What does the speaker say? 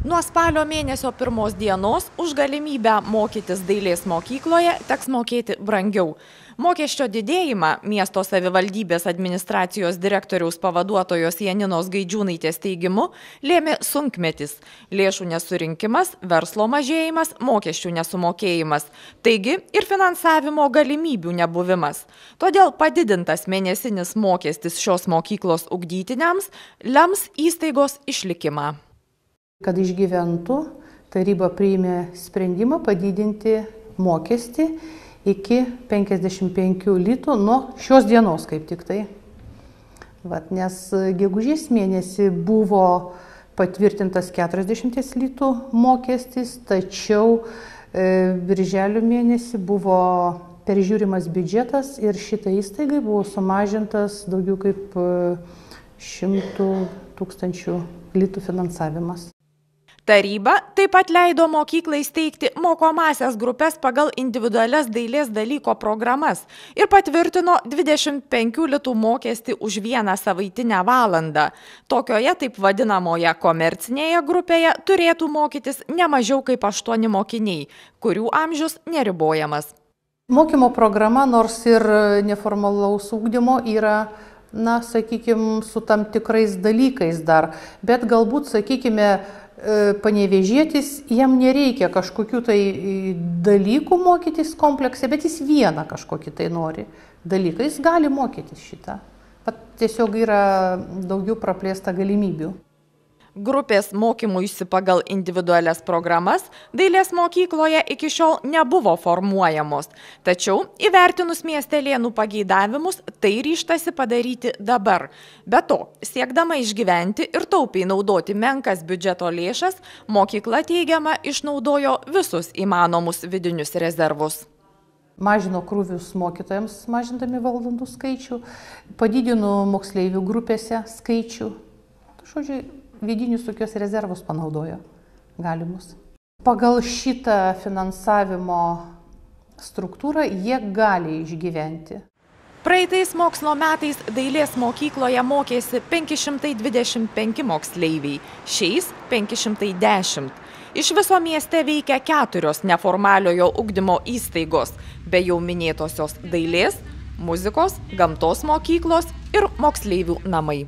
Nuo spalio mėnesio 1 dienos už galimybę mokytis dailės mokykloje teks mokėti brangiau. Mokesčio didėjimą miesto savivaldybės administracijos direktoriaus pavaduotojos Janinos Gaidžiūnaitės teigimu lėmė sunkmetis – lėšų nesurinkimas, verslo mažėjimas, mokesčių nesumokėjimas, taigi ir finansavimo galimybių nebuvimas. Todėl padidintas mėnesinis mokestis šios mokyklos ugdytiniams lems įstaigos išlikimą. Kad išgyventų, taryba priėmė sprendimą padidinti mokestį iki 55 litų nuo šios dienos kaip tik tai. Nes gegužės mėnesį buvo patvirtintas 40 litų mokestis, tačiau birželio mėnesį buvo peržiūrimas biudžetas ir šitai įstaigai buvo sumažintas daugiau kaip 100 000 litų finansavimas. Taryba taip pat leido mokyklai steigti mokomasias grupės pagal individualias dailės dalyko programas ir patvirtino 25 litų mokestį už vieną savaitinę valandą. Tokioje taip vadinamoje komercinėje grupėje turėtų mokytis ne mažiau kaip 8 mokiniai, kurių amžius neribojamas. Mokymo programa, nors ir neformalaus ugdymo, yra, sakykime, su tam tikrais dalykais dar, bet galbūt, sakykime, panevėžietis, jam nereikia kažkokių tai dalykų mokytis komplekse, bet jis vieną kažkokį tai nori dalyką, jis gali mokytis šitą. Tiesiog yra daugiau praplėsta galimybių. Grupės mokymuisi pagal individualias programas dailės mokykloje iki šiol nebuvo formuojamos, tačiau įvertinus miestelėnų pageidavimus, tai ryžtasi padaryti dabar. Be to, siekdama išgyventi ir taupiai naudoti menkas biudžeto lėšas, mokykla teigiama išnaudojo visus įmanomus vidinius rezervus. Mažino krūvius mokytojams, mažindami valandų skaičių, padidino moksleivių grupėse skaičių. Vidinius tokios rezervus panaudojo galimus. Pagal šitą finansavimo struktūrą jie gali išgyventi. Praeitais mokslo metais dailės mokykloje mokėsi 525 moksleiviai, šiais 510. Iš viso mieste veikia 4 neformaliojo ugdymo įstaigos, be jau minėtosios dailės, muzikos, gamtos mokyklos ir moksleivių namai.